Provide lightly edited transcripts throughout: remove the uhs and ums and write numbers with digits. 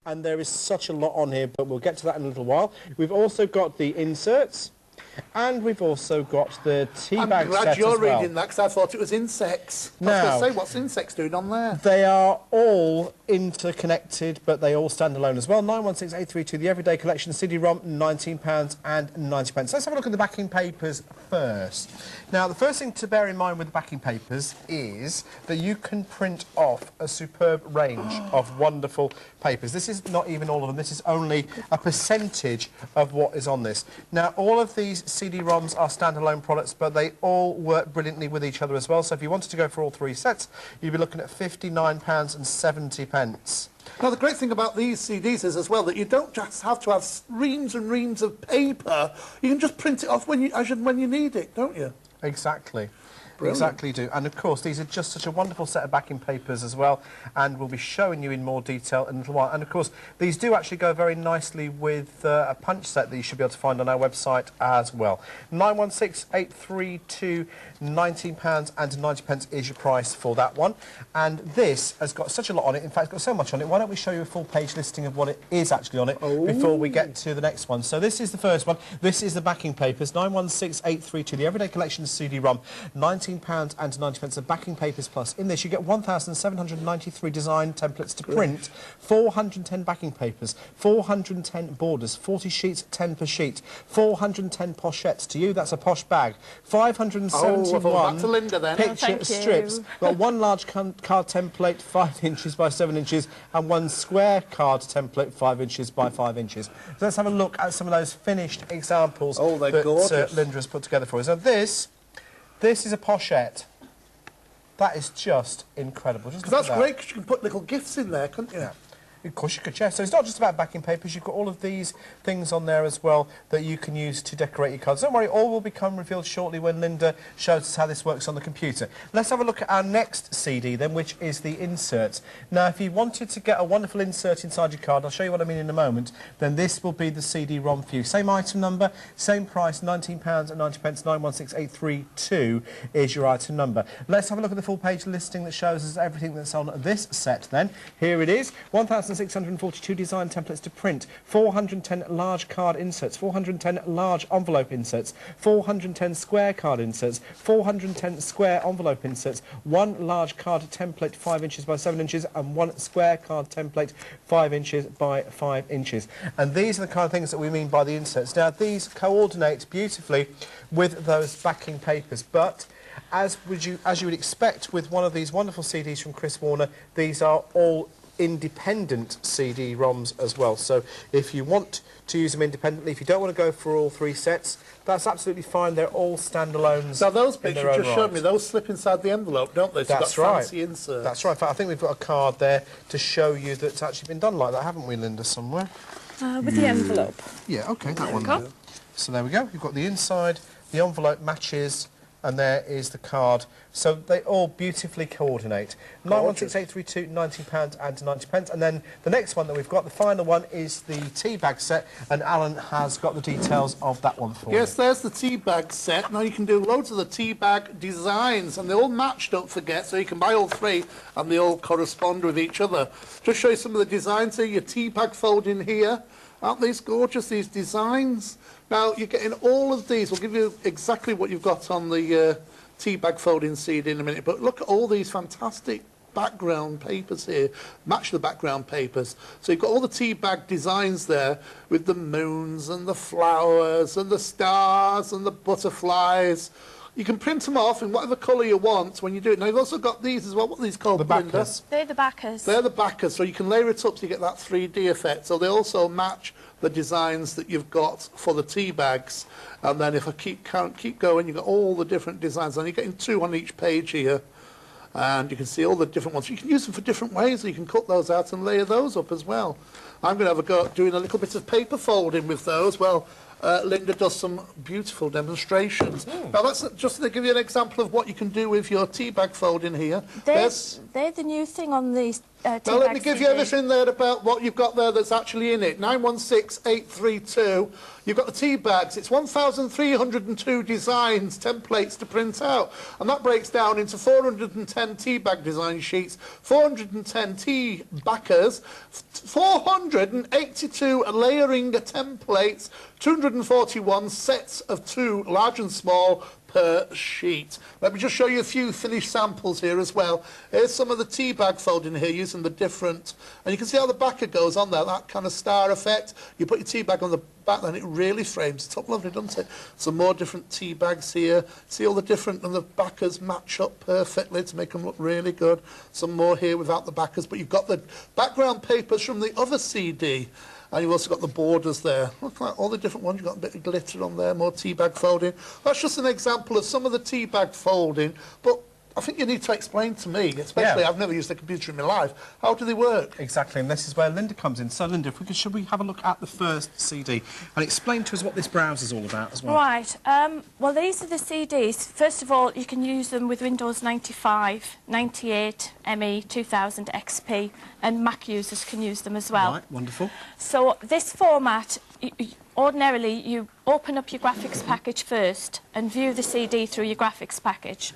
and there is such a lot on here, but we'll get to that in a little while. We've also got the inserts, and we've also got the tea bag set as well. I'm glad you're reading that, because I thought it was insects. I was going to say, what's insects doing on there? They are all interconnected, but they all stand alone as well. 916832, the Everyday Collection CD-ROM, £19.90. Let's have a look at the backing papers first. Now, the first thing to bear in mind with the backing papers is that you can print off a superb range of wonderful papers. This is not even all of them. This is only a percentage of what is on this. Now, all of these CD-ROMs are standalone products, but they all work brilliantly with each other as well. So if you wanted to go for all three sets, you'd be looking at £59.70. Now, the great thing about these CDs is as well that you don't just have to have reams and reams of paper. You can just print it off when you need it, don't you? Exactly. Brilliant. Exactly do. And of course, these are just such a wonderful set of backing papers as well, and we'll be showing you in more detail in a little while. And of course, these do actually go very nicely with a punch set that you should be able to find on our website as well. 916832, £19.90 is your price for that one. And this has got such a lot on it. In fact, it's got so much on it. Why don't we show you a full page listing of what it is actually on it before we get to the next one. So this is the first one. This is the backing papers, 916832, the Everyday Collection CD-ROM, £19.90, the backing papers plus. In this, you get 1,793 design templates to print, 410 backing papers, 410 borders, 40 sheets, 10 per sheet, 410 pochettes. To you, that's a posh bag. 571 back to Linda then. picture strips. Got one large card template, 5 inches by 7 inches, and one square card template, 5 inches by 5 inches. So let's have a look at some of those finished examples that Lynda has put together for us. Now this is a pochette. That is just incredible. Because that's great, because you can put little gifts in there, couldn't you? Yeah. Of course you could, yeah. So it's not just about backing papers, you've got all of these things on there as well that you can use to decorate your cards. Don't worry, all will become revealed shortly when Lynda shows us how this works on the computer. Let's have a look at our next CD then, which is the inserts. Now, if you wanted to get a wonderful insert inside your card, I'll show you what I mean in a moment, then this will be the CD-ROM for you. Same item number, same price, £19.90, 916832 is your item number. Let's have a look at the full page listing that shows us everything that's on this set then. Here it is, 1,642 design templates to print, 410 large card inserts, 410 large envelope inserts, 410 square card inserts, 410 square envelope inserts, one large card template 5 inches by 7 inches, and one square card template 5 inches by 5 inches. And these are the kind of things that we mean by the inserts. Now, these coordinate beautifully with those backing papers, but as you would expect with one of these wonderful CDs from Chris Warner, these are all independent CD-ROMs as well. So if you want to use them independently, if you don't want to go for all three sets, that's absolutely fine. They're all standalones. Now those bits you just showed me, those slip inside the envelope, don't they? So that's right. Fancy inserts. That's right. In fact, I think we've got a card there to show you that's actually been done like that, haven't we, Lynda, somewhere? With the envelope. Yeah, OK, that one there. So there we go. You've got the inside, the envelope matches, and there is the card. So they all beautifully coordinate. 916832, £19.90. And then the next one that we've got, the final one, is the tea bag set, and Alan has got the details of that one for you. Yes, there's the tea bag set. Now you can do loads of the tea bag designs, and they all match, don't forget, so you can buy all three, and they all correspond with each other. Just show you some of the designs here. Your tea bag fold in here. Aren't these gorgeous, these designs? Now, you're getting all of these. We'll give you exactly what you've got on the tea bag folding CD in a minute. But look at all these fantastic background papers here. Match the background papers. So you've got all the tea bag designs there with the moons and the flowers and the stars and the butterflies. You can print them off in whatever colour you want when you do it. Now, you've also got these as well. What are these called, The backers. They're the backers. They're the backers, so you can layer it up so you get that 3D effect. So they also match the designs that you've got for the tea bags. And then if I keep going, you've got all the different designs. And you're getting 2 on each page here. And you can see all the different ones. You can use them for different ways. So you can cut those out and layer those up as well. I'm going to have a go at doing a little bit of paper folding with those. Well, Lynda does some beautiful demonstrations. Now, that's just to give you an example of what you can do with your tea bag folding here. They're the new thing on these Now let me give you everything there about what you've got there that's actually in it. 916832. You've got the tea bags. It's 1,302 designs, templates to print out. And that breaks down into 410 tea bag design sheets, 410 tea backers, 482 layering templates, 241 sets of 2, large and small, per sheet. Let me just show you a few finished samples here as well. Here's some of the tea bag folding here using the different, and you can see how the backer goes on there, that kind of star effect. You put your tea bag on the back and it really frames it up lovely, doesn't it? Some more different tea bags here. See all the different, and the backers match up perfectly to make them look really good. Some more here without the backers, but you've got the background papers from the other CD. And you've also got the borders there. Look at all the different ones. You've got a bit of glitter on there, more tea bag folding. That's just an example of some of the tea bag folding. But I think you need to explain to me, especially I've never used a computer in my life, how do they work? Exactly, and this is where Lynda comes in. So, Lynda, if we could, should we have a look at the first CD and explain to us what this browser's all about as well? Right. Well, these are the CDs. First of all, you can use them with Windows 95, 98, ME, 2000 XP, and Mac users can use them as well. Right, wonderful. So this format, ordinarily you open up your graphics package first and view the CD through your graphics package.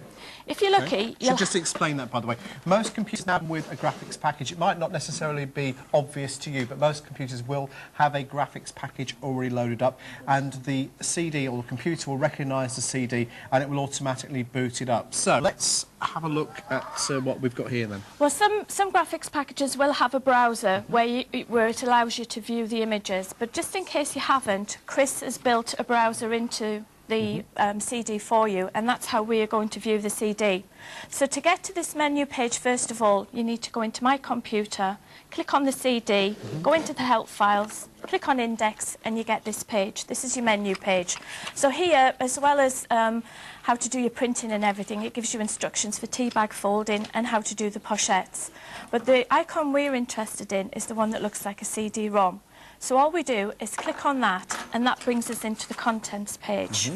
If you're lucky, you'll... Should just explain that, by the way. Most computers now with a graphics package, it might not necessarily be obvious to you, but most computers will have a graphics package already loaded up, and the CD or the computer will recognise the CD and it will automatically boot it up. So let's have a look at what we've got here then. Well, some graphics packages will have a browser where it allows you to view the images, but just in case you haven't, Chris has built a browser into the CD for you, and that's how we are going to view the CD. So to get to this menu page, first of all, you need to go into My Computer, click on the CD, go into the Help Files, click on Index, and you get this page. This is your menu page. So here, as well as how to do your printing and everything, it gives you instructions for tea bag folding and how to do the pochettes. But the icon we're interested in is the one that looks like a CD-ROM. So all we do is click on that, and that brings us into the contents page.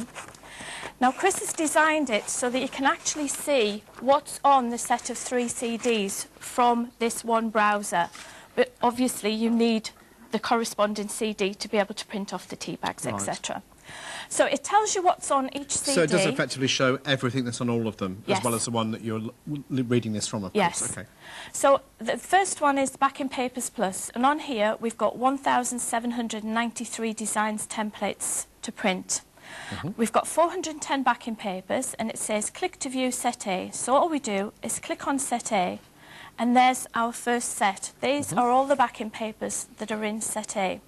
Now, Chris has designed it so that you can actually see what's on the set of 3 CDs from this one browser. But obviously, you need the corresponding CD to be able to print off the tea bags, etc. So it tells you what's on each CD. So it does effectively show everything that's on all of them, yes, as well as the one that you're reading this from, of yes, course. Okay. So the first one is Backing Papers Plus, and on here we've got 1,793 designs templates to print. We've got 410 backing papers, and it says click to view set A. So all we do is click on set A, and there's our first set. These are all the backing papers that are in set A.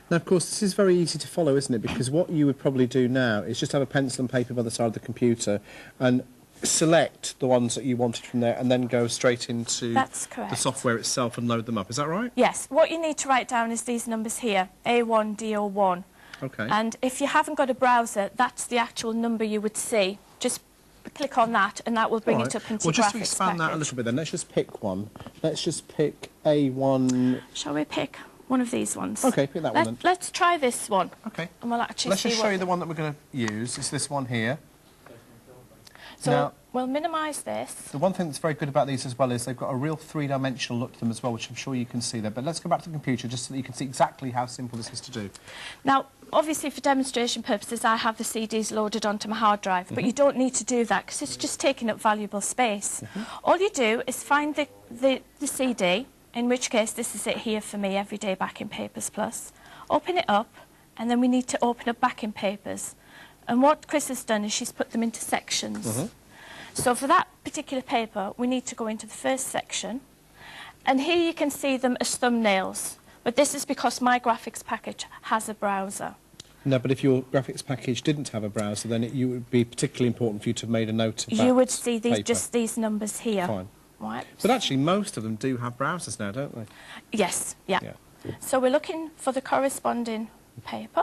Now, of course, this is very easy to follow, isn't it? Because what you would probably do now is just have a pencil and paper by the side of the computer and select the ones that you wanted from there and then go straight into the software itself and load them up. Is that right? Yes. What you need to write down is these numbers here, A1, D01. Okay. And if you haven't got a browser, that's the actual number you would see. Just click on that, and that will bring it up into well, graphics just to expand that a little bit then, let's just pick one. Let's just pick A1... Shall we pick one of these ones? Okay, pick that one then. Let's try this one. Okay. And we'll actually let's just show you the one that we're going to use. It's this one here. So now, we'll minimise this. The one thing that's very good about these as well is they've got a real three-dimensional look to them as well, which I'm sure you can see there. But let's go back to the computer just so that you can see exactly how simple this is to do. Now, obviously, for demonstration purposes, I have the CDs loaded onto my hard drive, but you don't need to do that because it's just taking up valuable space. All you do is find the CD, in which case this is it here for me, Everyday Backing Papers Plus. Open it up, and then we need to open up backing papers. And what Chris has done is she's put them into sections. So for that particular paper, we need to go into the first section. And here you can see them as thumbnails. But this is because my graphics package has a browser. No, but if your graphics package didn't have a browser, then it would be particularly important for you to have made a note of that. You would see these, just these numbers here. Fine. Right. But actually, most of them do have browsers now, don't they? Yes, yeah. So we're looking for the corresponding paper,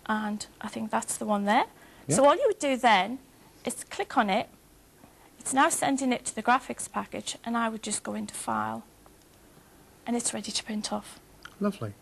and I think that's the one there. So all you would do then is click on it. It's now sending it to the graphics package, and I would just go into File, and it's ready to print off. Lovely.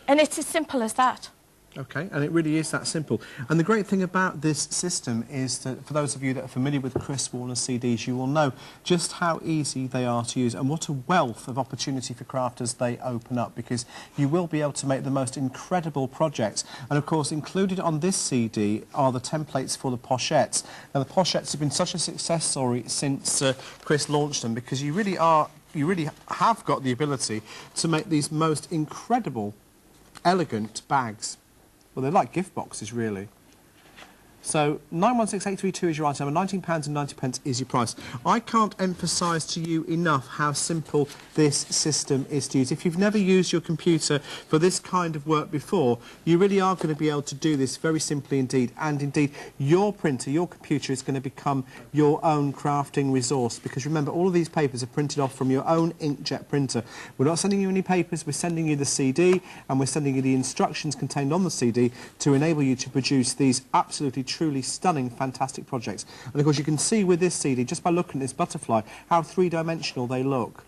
And it's as simple as that. Okay, and it really is that simple. And the great thing about this system is that for those of you that are familiar with Chris Warner CDs, you will know just how easy they are to use and what a wealth of opportunity for crafters they open up, because you will be able to make the most incredible projects. And of course, included on this CD are the templates for the pochettes. Now, the pochettes have been such a success story since Chris launched them, because you really have got the ability to make these most incredible, elegant bags. Well, they're like gift boxes, really. So 916832 is your item, and £19.90 is your price. I can't emphasise to you enough how simple this system is to use. If you've never used your computer for this kind of work before, you really are going to be able to do this very simply indeed. And indeed, your printer, your computer is going to become your own crafting resource, because remember, all of these papers are printed off from your own inkjet printer. We're not sending you any papers, we're sending you the CD, and we're sending you the instructions contained on the CD to enable you to produce these absolutely truly stunning, fantastic projects. And of course, you can see with this CD, just by looking at this butterfly, how three-dimensional they look.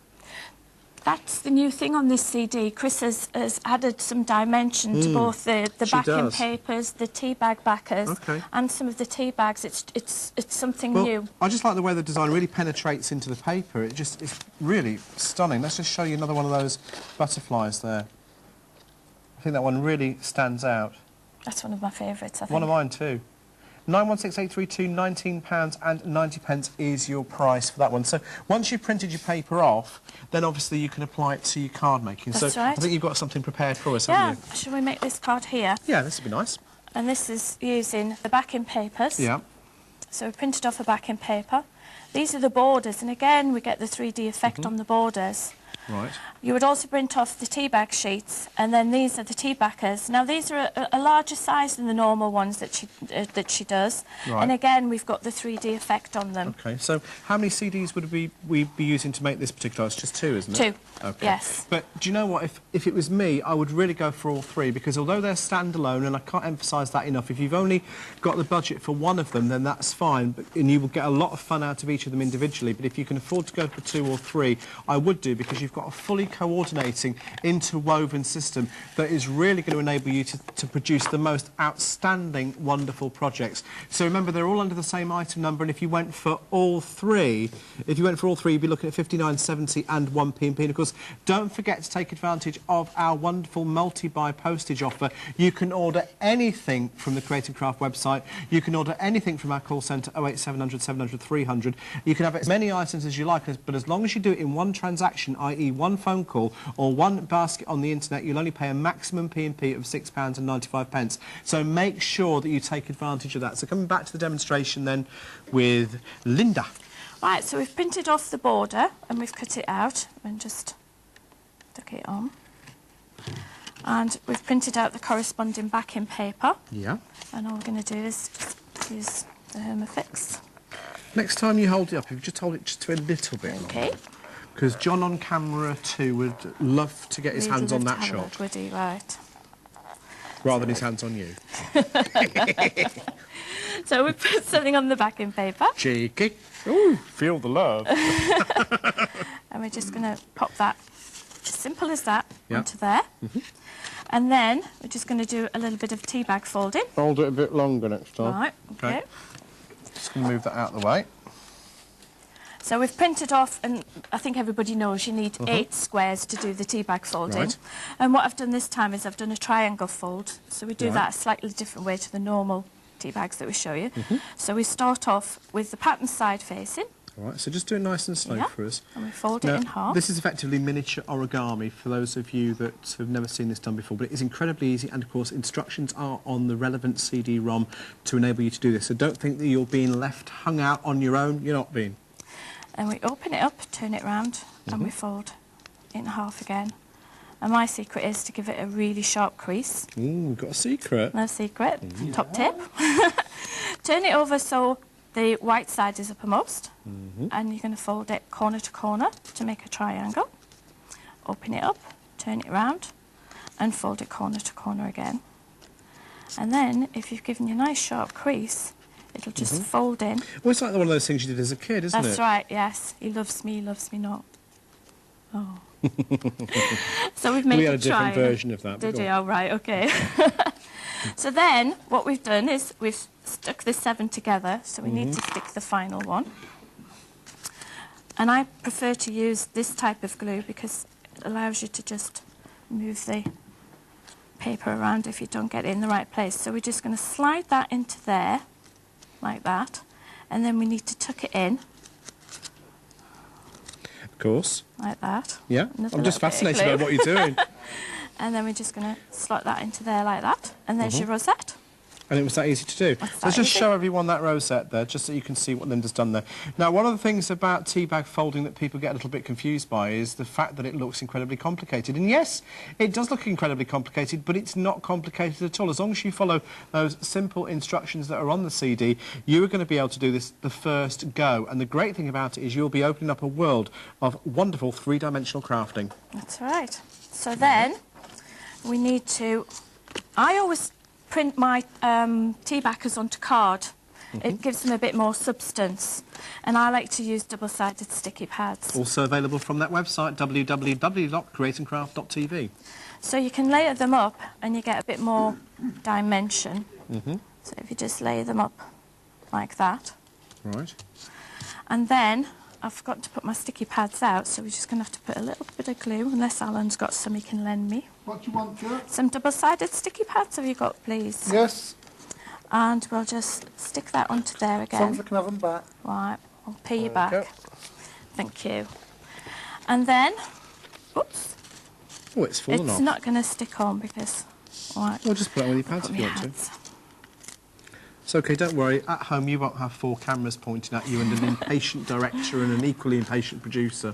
That's the new thing on this CD. Chris has added some dimension to both the backing papers, the tea bag backers, and some of the tea bags. It's something new. I just like the way the design really penetrates into the paper. It's really stunning. Let's just show you another one of those butterflies there. I think that one really stands out. That's one of my favourites, I think. One of mine too. 916832, £19.90 is your price for that one. So once you've printed your paper off, then obviously you can apply it to your card making. That's so right. I think you've got something prepared for us, haven't you? Shall we make this card here? Yeah, this would be nice. And this is using the backing papers. Yeah. So we printed off a backing paper. These are the borders, and again we get the 3D effect on the borders. Right. You would also print off the tea bag sheets, and then these are the tea backers. Now these are a larger size than the normal ones that she does, right. And again we've got the 3D effect on them. Okay, so how many CDs would we be using to make this particular? It's just two, isn't it? Two. Okay. Yes. But do you know what? If it was me, I would really go for all three, because although they're standalone, and I can't emphasise that enough, if you've only got the budget for one of them, then that's fine, and you will get a lot of fun out of each of them individually. But if you can afford to go for two or three, I would do, because you've got a fully coordinating, interwoven system that is really going to enable you to produce the most outstanding, wonderful projects. So remember, they're all under the same item number, and if you went for all three, you'd be looking at 59.70 and 1p. And of course, don't forget to take advantage of our wonderful multi-buy postage offer. You can order anything from the Creative Craft website. You can order anything from our call centre, 08700 700 300. You can have as many items as you like, but as long as you do it in one transaction, i.e. one phone call or one basket on the internet, you'll only pay a maximum P&P of £6.95. So make sure that you take advantage of that. So coming back to the demonstration then with Lynda. Right, so we've printed off the border and we've cut it out and just stuck it on. And we've printed out the corresponding backing paper. Yeah. And all we're going to do is just use the Hermafix. Next time you hold it up, if you just hold it just to a little bit longer. Because John on camera too would love to get his hands on that shot. Would he? Right. Rather than his hands on you. So we put something on the backing paper. Cheeky. Ooh, feel the love. And we're just going to pop that, as simple as that, Yeah. onto there. And then we're just going to do a little bit of tea bag folding. Hold it a bit longer next time. Right, okay. Just going to move that out of the way. So we've printed off, and I think everybody knows you need 8 squares to do the tea bag folding. Right. And what I've done this time is I've done a triangle fold. So we do that a slightly different way to the normal tea bags that we show you. So we start off with the pattern side facing. All right, so just do it nice and slow for us. And we fold it in half. This is effectively miniature origami for those of you that have never seen this done before, but it is incredibly easy, and of course instructions are on the relevant CD-ROM to enable you to do this. So don't think that you're being left hung out on your own. You're not being. And we open it up, turn it round, and we fold it in half again. And my secret is to give it a really sharp crease. Ooh, we've got a secret. No secret. Top tip. Turn it over so the white side is uppermost, and you're going to fold it corner to corner to make a triangle. Open it up, turn it round, and fold it corner to corner again. And then, if you've given you a nice sharp crease, it'll just fold in. Well, it's like one of those things you did as a kid, isn't it? That's right, yes. He loves me not. Oh. So we've made We had a different version of that. Did you? Oh, right, okay. So then, what we've done is we've stuck the 7 together, so we need to stick the final one. And I prefer to use this type of glue because it allows you to just move the paper around if you don't get it in the right place. So we're just going to slide that into there, like that, and then we need to tuck it in. Of course. Like that. Yeah, I'm just fascinated by what you're doing. And then we're just going to slot that into there like that, and there's your rosette. And it was that easy to do. Let's just show everyone that rosette there, just so you can see what Linda's done there. Now, one of the things about tea bag folding that people get a little bit confused by is the fact that it looks incredibly complicated. And yes, it does look incredibly complicated, but it's not complicated at all. As long as you follow those simple instructions that are on the CD, you are going to be able to do this the first go. And the great thing about it is you'll be opening up a world of wonderful three-dimensional crafting. That's right. So then, we need to... I always print my tea backers onto card. It gives them a bit more substance. And I like to use double-sided sticky pads. Also available from that website, www.createandcraft.tv. So you can layer them up and you get a bit more dimension. So if you just layer them up like that. Right. And then I've forgotten to put my sticky pads out, so we're just going to have to put a little bit of glue, unless Alan's got some he can lend me. What do you want, Jo? Some double-sided sticky pads have you got, please? Yes. And we'll just stick that onto there again. Someone can have them back. Right, I'll pay you back. Go. Thank you. And then, oops. Oh, it's fallen off. It's not going to stick on because... Right, Well, just put it on with your pads if you want to. It's okay, don't worry. At home, you won't have 4 cameras pointing at you and an impatient director and an equally impatient producer.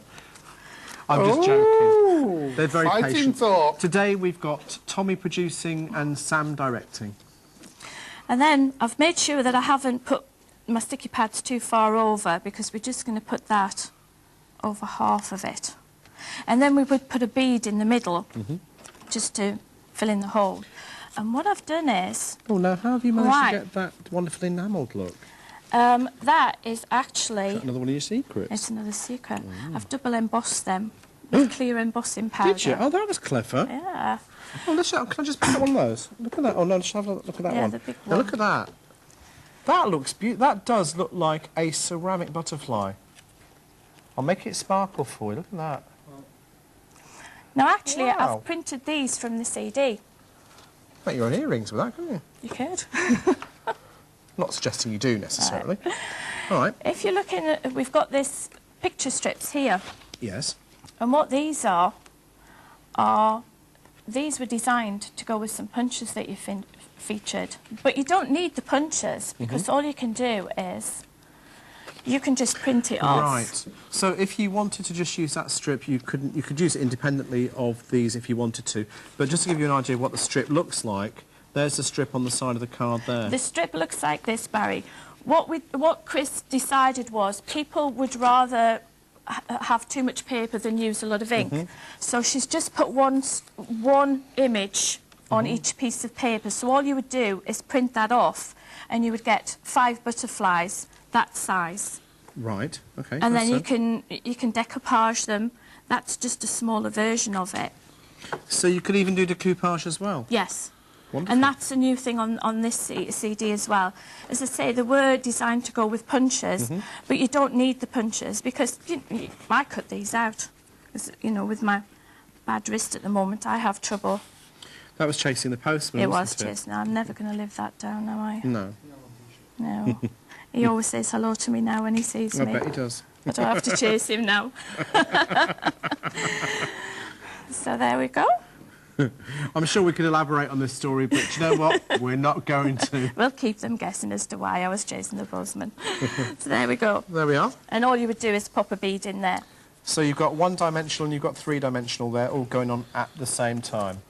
I'm just joking. They're very fighting patient. talk. Today, we've got Tommy producing and Sam directing. And then I've made sure that I haven't put my sticky pads too far over because we're just going to put that over half of it. And then we would put a bead in the middle just to fill in the hole. And what I've done is... Oh, now, how have you managed to get that wonderful enamelled look? That is actually... Is that another one of your secrets? It's another secret. I've double embossed them with clear embossing powder. Did you? Oh, that was clever. Yeah. Oh, let's can I just pick up one of those? Look at that. Oh, no, just have a look at that Yeah, one. the big Now, look one. at that. That looks beautiful. That does look like a ceramic butterfly. I'll make it sparkle for you. Look at that. Now, actually, Wow. I've printed these from the CD. Make your own earrings with that, couldn't you? You could. Not suggesting you do, necessarily. All right. If you're looking at... We've got this picture strips here. Yes. And what these are... These were designed to go with some punches that you featured. But you don't need the punches, because all you can do is... You can just print it off. Right. So if you wanted to just use that strip, you could use it independently of these if you wanted to. But just to give you an idea of what the strip looks like, there's the strip on the side of the card there. The strip looks like this, Barry. What Chris decided was people would rather have too much paper than use a lot of ink. So she's just put one image on each piece of paper. So all you would do is print that off, and you would get 5 butterflies that size. Right. Okay. And then you can decoupage them. That's just a smaller version of it. So you could even do decoupage as well. Yes. Wonderful. And that's a new thing on this CD as well. As I say, they were designed to go with punches, but you don't need the punches because I cut these out. 'Cause, you know, with my bad wrist at the moment, I have trouble. That was chasing the postman. It was wasn't it? chasing. I'm never going to live that down, am I? No. No. He always says hello to me now when he sees I me. bet he does. I don't have to chase him now. So there we go. I'm sure we could elaborate on this story, but you know what? We're not going to. We'll keep them guessing as to why I was chasing the postman. So there we go. There we are. And all you would do is pop a bead in there. So you've got one-dimensional and you've got three-dimensional there, all going on at the same time.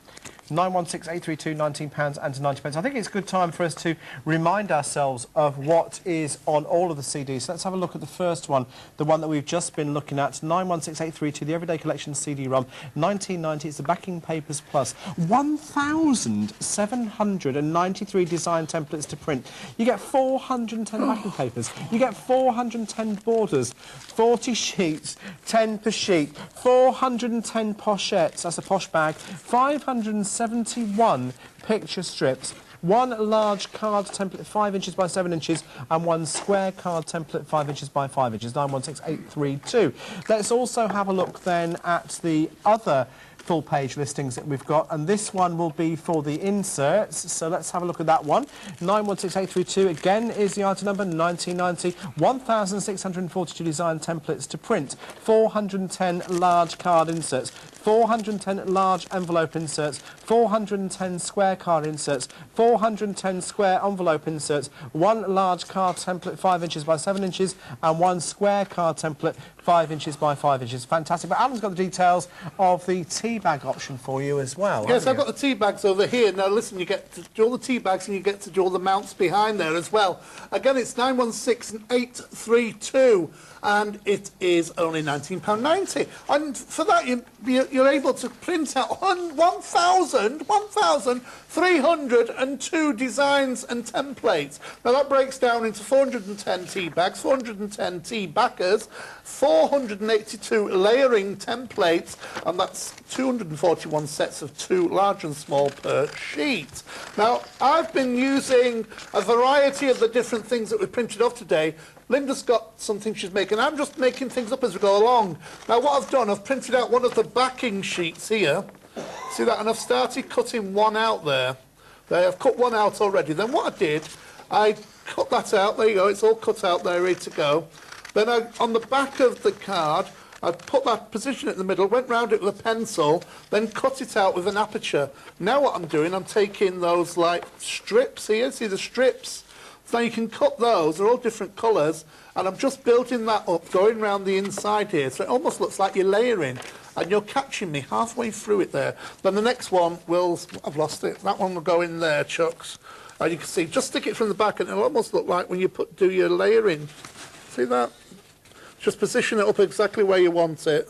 916-832, £19 and 90p. I think it's a good time for us to remind ourselves of what is on all of the CDs. So let's have a look at the first one, the one that we've just been looking at, 916-832, the Everyday Collection CD-ROM, 1990. It's the Backing Papers Plus. 1,793 design templates to print. You get 410 backing papers. You get 410 borders, 40 sheets, 10 per sheet, 410 pochettes, that's a posh bag, 571 picture strips, one large card template 5 inches by 7 inches, and one square card template 5 inches by 5 inches. 916832. Let's also have a look then at the other full page listings that we've got, and this one will be for the inserts, so let's have a look at that one. 916832 again is the item number. 1990, 1642 design templates to print, 410 large card inserts, 410 large envelope inserts, 410 square card inserts, 410 square envelope inserts, one large card template 5 inches by 7 inches, and one square card template 5 inches by 5 inches. Fantastic. But Alan's got the details of the tea bag option for you as well. Yes, I've got the tea bags over here. Now listen, you get to do all the tea bags and you get to do all the mounts behind there as well. Again, it's 916832. And it is only £19.90. And for that, you're able to print out 1,302 designs and templates. Now, that breaks down into 410 tea bags, 410 tea backers, 482 layering templates, and that's 241 sets of 2 large and small per sheet. Now, I've been using a variety of the different things that we printed off today. Linda's got something she's making. I'm just making things up as we go along. Now, what I've done, I've printed out one of the backing sheets here. See that? And I've started cutting one out there. There, I've cut one out already. Then what I did, I cut that out. There you go. It's all cut out there, ready to go. Then on the back of the card, I put that position in the middle, went round it with a pencil, then cut it out with an aperture. Now what I'm doing, I'm taking those, like, strips here. See the strips? So you can cut those, they're all different colours, and I'm just building that up, going round the inside here, so it almost looks like you're layering, and you're catching me halfway through it there. Then the next one will, I've lost it, that one will go in there, Chucks. And you can see, just stick it from the back, and it'll almost look like when you do your layering. See that? Just position it up exactly where you want it,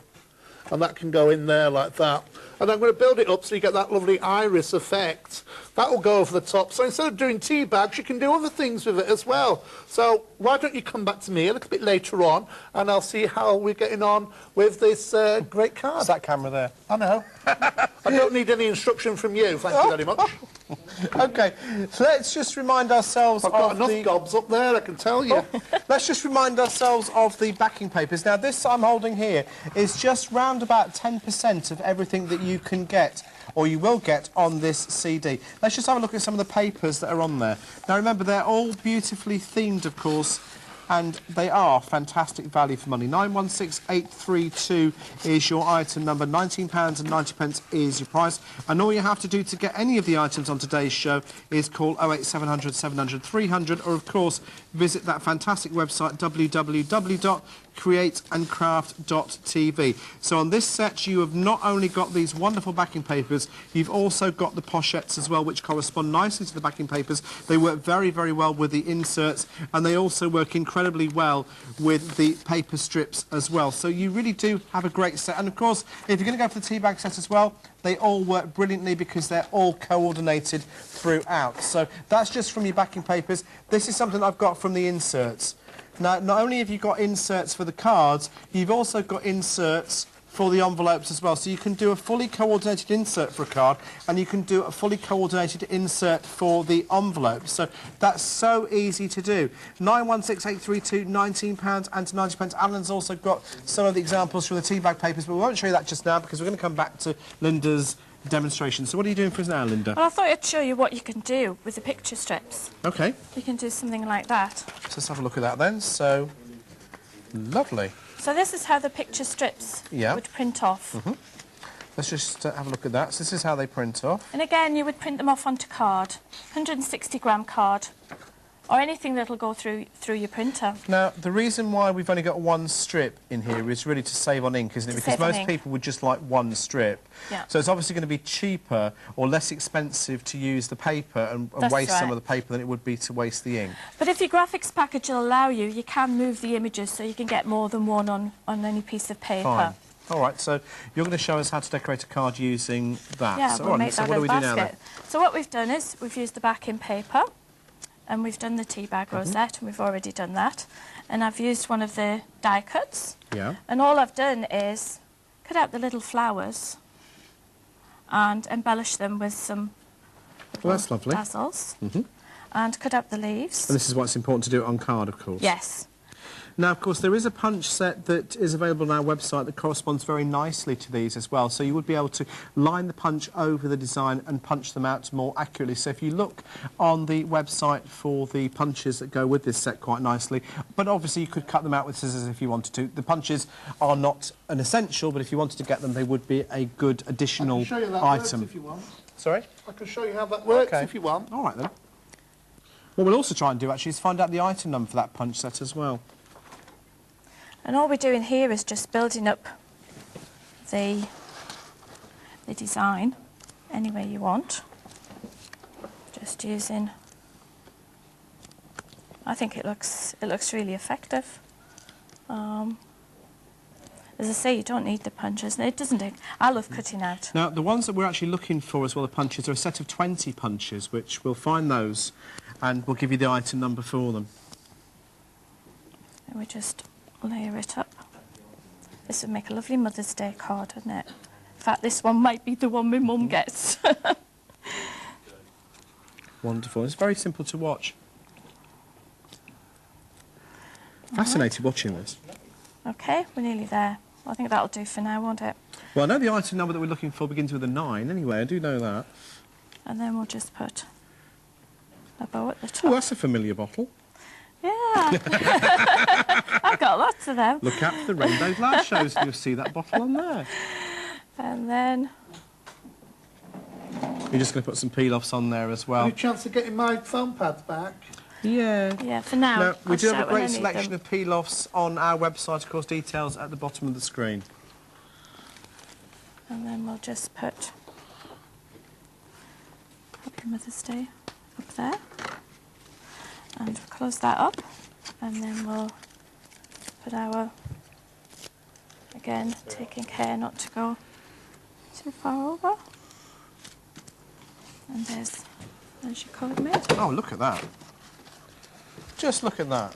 and that can go in there like that. And I'm going to build it up so you get that lovely iris effect. That will go over the top. So instead of doing tea bags, you can do other things with it as well. So why don't you come back to me a little bit later on, and I'll see how we're getting on with this great card. It's that camera there. I know. I don't need any instruction from you, thank you very much. OK, so let's just remind ourselves I've got enough gobs up there, I can tell you. Let's just remind ourselves of the backing papers. Now, this I'm holding here is just round about 10% of everything that you can get, or you will get, on this CD. Let's just have a look at some of the papers that are on there. Now, remember, they're all beautifully themed, of course, and they are fantastic value for money. 916832 is your item number. £19.90 is your price. And all you have to do to get any of the items on today's show is call 08700 700 300, or, of course, visit that fantastic website, www.createandcraft.tv. So on this set, you have not only got these wonderful backing papers, you've also got the pochettes as well, which correspond nicely to the backing papers. They work very, very well with the inserts, and they also work incredibly well with the paper strips as well. So you really do have a great set. And of course, if you're going to go for the tea bag set as well, they all work brilliantly because they're all coordinated throughout. So that's just from your backing papers. This is something I've got from the inserts. Now, not only have you got inserts for the cards, you've also got inserts for the envelopes as well. So you can do a fully coordinated insert for a card, and you can do a fully coordinated insert for the envelope. So that's so easy to do. 916832, £19.90. Alan's also got some of the examples from the tea bag papers, but we won't show you that just now because we're going to come back to Linda's demonstration. So what are you doing for us now, Linda? Well, I thought I'd show you what you can do with the picture strips. OK. You can do something like that. So let's have a look at that then. So, lovely. So this is how the picture strips would print off. Let's just have a look at that. So this is how they print off. And again, you would print them off onto card, 160-gram card, or anything that'll go through your printer. Now, the reason why we've only got one strip in here is really to save on ink, isn't it? Because most people would just like one strip. Yeah. So it's obviously going to be cheaper or less expensive to use the paper and waste some of the paper than it would be to waste the ink. But if your graphics package will allow you, you can move the images so you can get more than one on any piece of paper. Fine. All right, so you're going to show us how to decorate a card using that. Yeah, so we'll make that what do we do now then? So what we've done is we've used the backing paper, and we've done the tea bag rosette, and we've already done that. And I've used one of the die cuts. Yeah. And all I've done is cut out the little flowers and embellish them with some little that's lovely. dazzles. And cut out the leaves. And this is why it's important to do it on card, of course. Yes. Now, of course, there is a punch set that is available on our website that corresponds very nicely to these as well. So you would be able to line the punch over the design and punch them out more accurately. So if you look on the website for the punches that go with this set quite nicely, but obviously you could cut them out with scissors if you wanted to. The punches are not an essential, but if you wanted to get them, they would be a good additional I can show you that item. works if you want. Sorry? I can show you how that works Okay. if you want. All right, then. What we'll also try and do, actually, is find out the item number for that punch set as well. And all we're doing here is just building up the design any way you want. Just using, I think it looks really effective. As I say, you don't need the punches. It doesn't take, I love cutting out. Now, the ones that we're actually looking for as well, the punches, are a set of 20 punches, which we'll find those and we'll give you the item number for them. And we just layer it up. This would make a lovely Mother's Day card, wouldn't it? In fact, this one might be the one my mum gets. Wonderful. It's very simple to watch. Fascinated watching this. Okay, we're nearly there. I think that'll do for now, won't it? Well, I know the item number that we're looking for begins with a 9 anyway, I do know that. And then we'll just put a bow at the Oh, top. that's a familiar bottle. Yeah. I've got lots of them. Look out for the Rainbow Glass shows and you'll see that bottle on there. And then, You're just going to put some peel-offs on there as well. Any chance of getting my foam pads back? Yeah. yeah, for now, Now, we I'll do have shout a when I great need selection them. of peel-offs on our website, of course, details at the bottom of the screen. And then we'll just put Happy Mother's Day up there. And close that up. And then we'll put our, again, taking care not to go too far over. And there's your card made. Oh, look at that. Just look at that.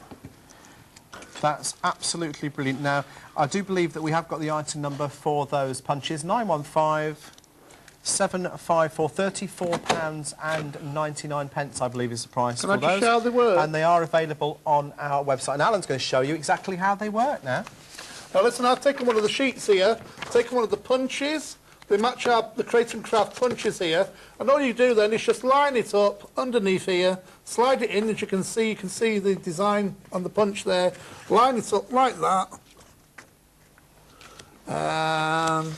That's absolutely brilliant. Now, I do believe that we have got the item number for those punches. 915-754, £34.99, I believe is the price Can for I just those. show how they work? And they are available on our website. And Alan's going to show you exactly how they work now. Now listen, I've taken one of the sheets here, taken one of the punches, they match up the Crate and Craft punches here, and all you do then is just line it up underneath here, slide it in, as you can see the design on the punch there, line it up like that, and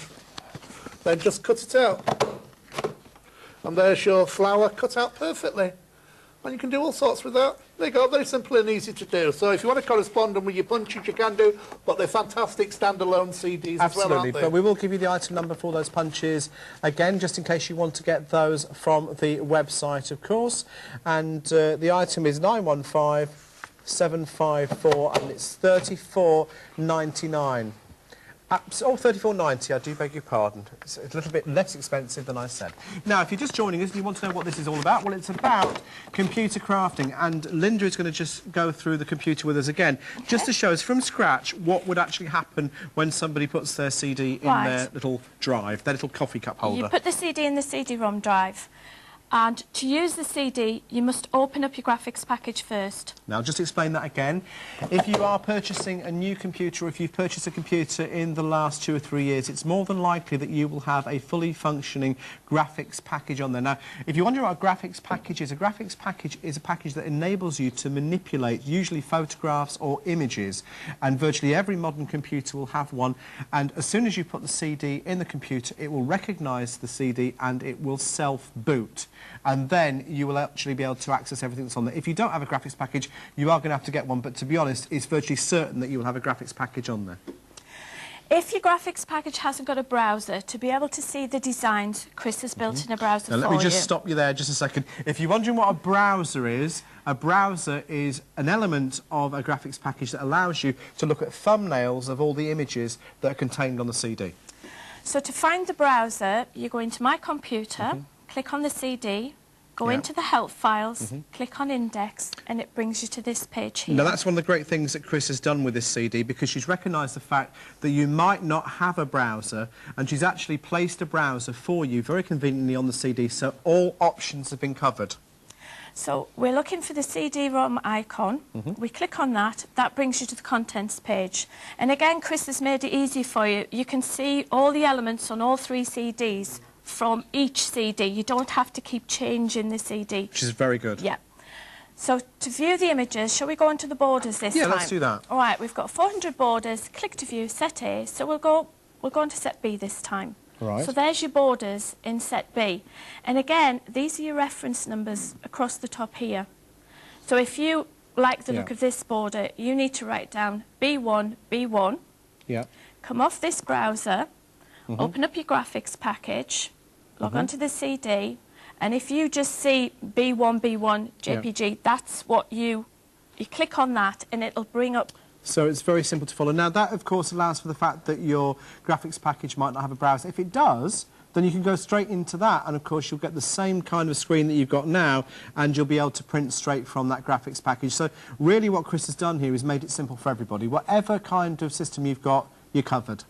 then just cut it out. And there's your flower cut out perfectly. And you can do all sorts with that. There you go, very simple and easy to do. So if you want to correspond them with your punches, you can do, but they're fantastic standalone CDs as well, Absolutely, aren't they? but we will give you the item number for those punches again, just in case you want to get those from the website, of course. And the item is 915-754, and it's £34.99. Oh, £34.90, I do beg your pardon. It's a little bit less expensive than I said. Now, if you're just joining us and you want to know what this is all about, well, it's about computer crafting, and Lynda is going to just go through the computer with us again, just to show us from scratch what would actually happen when somebody puts their CD in their little drive, their little coffee cup holder. You put the CD in the CD-ROM drive. And to use the CD, you must open up your graphics package first. Now, just explain that again. If you are purchasing a new computer, or if you've purchased a computer in the last 2 or 3 years, it's more than likely that you will have a fully functioning graphics package on there. Now, if you wonder what a graphics package is a package that enables you to manipulate usually photographs or images, and virtually every modern computer will have one. And as soon as you put the CD in the computer, it will recognise the CD and it will self-boot. And then you will actually be able to access everything that's on there. If you don't have a graphics package, you are going to have to get one, but to be honest, it's virtually certain that you will have a graphics package on there. If your graphics package hasn't got a browser, to be able to see the designs, Chris has built in a browser for you. Now, let me just stop you there just a second. If you're wondering what a browser is an element of a graphics package that allows you to look at thumbnails of all the images that are contained on the CD. So to find the browser, you go into My Computer, click on the CD, Go Yeah. into the help files, click on index, and it brings you to this page here. Now, that's one of the great things that Chris has done with this CD, because she's recognised the fact that you might not have a browser, and she's actually placed a browser for you very conveniently on the CD, so all options have been covered. So we're looking for the CD-ROM icon. We click on that. That brings you to the contents page. And again, Chris has made it easy for you. You can see all the elements on all 3 CDs from each CD. You don't have to keep changing the CD. Which is very good. Yeah. So to view the images, shall we go into the borders this time? Yeah, let's do that. All right, we've got 400 borders. Click to view set A. So we'll go into set B this time. Right. So there's your borders in set B. And again, these are your reference numbers across the top here. So if you like the look of this border, you need to write down B1, B1. Yeah. Come off this browser, open up your graphics package, log onto the CD, and if you just see B1, B1, JPG, that's what you click on that and it'll bring up. So it's very simple to follow. Now, that, of course, allows for the fact that your graphics package might not have a browser. If it does, then you can go straight into that, and, of course, you'll get the same kind of screen that you've got now, and you'll be able to print straight from that graphics package. So, really, what Chris has done here is made it simple for everybody. Whatever kind of system you've got, you're covered.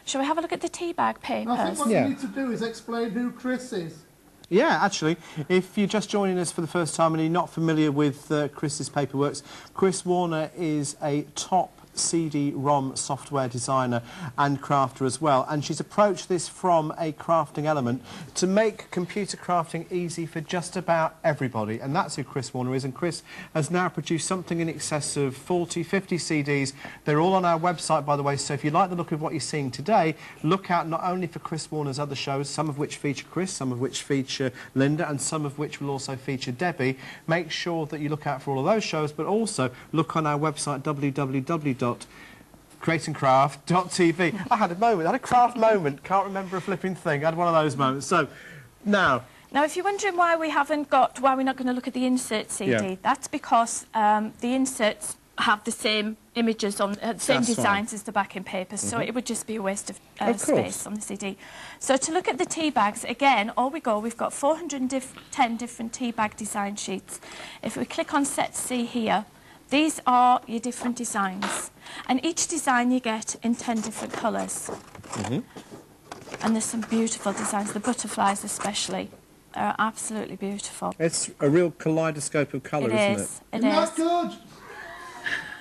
Shall we have a look at the teabag papers? I think what you need to do is explain who Chris is. Yeah, actually, if you're just joining us for the first time and you're not familiar with Chris's paperworks, Chris Warner is a top CD-ROM software designer and crafter as well, and she's approached this from a crafting element to make computer crafting easy for just about everybody, and that's who Chris Warner is. And Chris has now produced something in excess of 40, 50 CDs. They're all on our website, by the way, so if you like the look of what you're seeing today, look out not only for Chris Warner's other shows, some of which feature Chris, some of which feature Linda, and some of which will also feature Debbie. Make sure that you look out for all of those shows, but also look on our website, www.createandcraft.tv. I had a moment, I had a craft moment, can't remember a flipping thing. I had one of those moments. So, now, if you're wondering why we're not going to look at the insert CD, that's because the inserts have the same images on same designs as the backing papers, so it would just be a waste of space on the CD. So to look at the tea bags, again, we've got 410 different tea bag design sheets. If we click on set C here, these are your different designs, and each design you get in 10 different colours. And there's some beautiful designs, the butterflies especially. They're absolutely beautiful. it's a real kaleidoscope of colour, isn't it? It Isn't is. that good?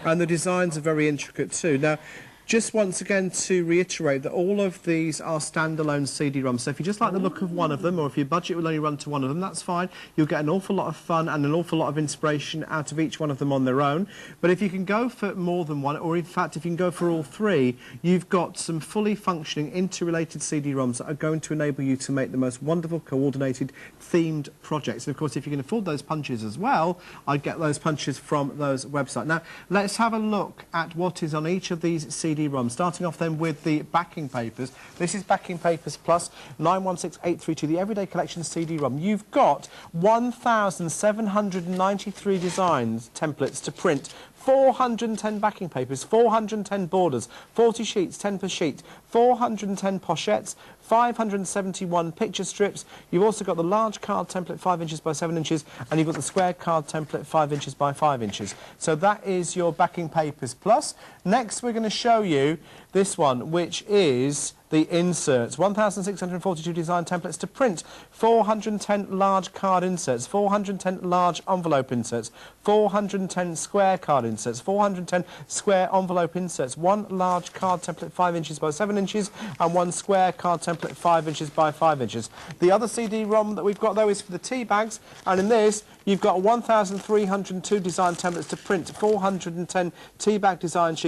And the designs are very intricate too. Now, just once again to reiterate that all of these are standalone CD-ROMs. So if you just like the look of one of them, or if your budget will only run to one of them, that's fine. You'll get an awful lot of fun and an awful lot of inspiration out of each one of them on their own. But if you can go for more than one, or in fact if you can go for all 3, you've got some fully functioning interrelated CD-ROMs that are going to enable you to make the most wonderful, coordinated, themed projects. And of course, if you can afford those punches as well, I'd get those punches from those websites. Now, let's have a look at what is on each of these CD-ROMs, starting off then with the backing papers. This is Backing Papers Plus 916832, the Everyday Collection CD-ROM. You've got 1,793 designs, templates to print, 410 backing papers, 410 borders, 40 sheets, 10 per sheet, 410 pochettes, 571 picture strips. You've also got the large card template 5 inches by 7 inches, and you've got the square card template 5 inches by 5 inches. So that is your Backing Papers Plus. Next we're going to show you this one, which is the inserts. 1,642 design templates to print, 410 large card inserts, 410 large envelope inserts, 410 square card inserts, 410 square envelope inserts, 1 large card template 5 inches by 7 inches, and 1 square card template 5 inches by 5 inches. The other CD-ROM that we've got, though, is for the tea bags, and in this you've got 1,302 design templates to print, 410 tea bag design sheets.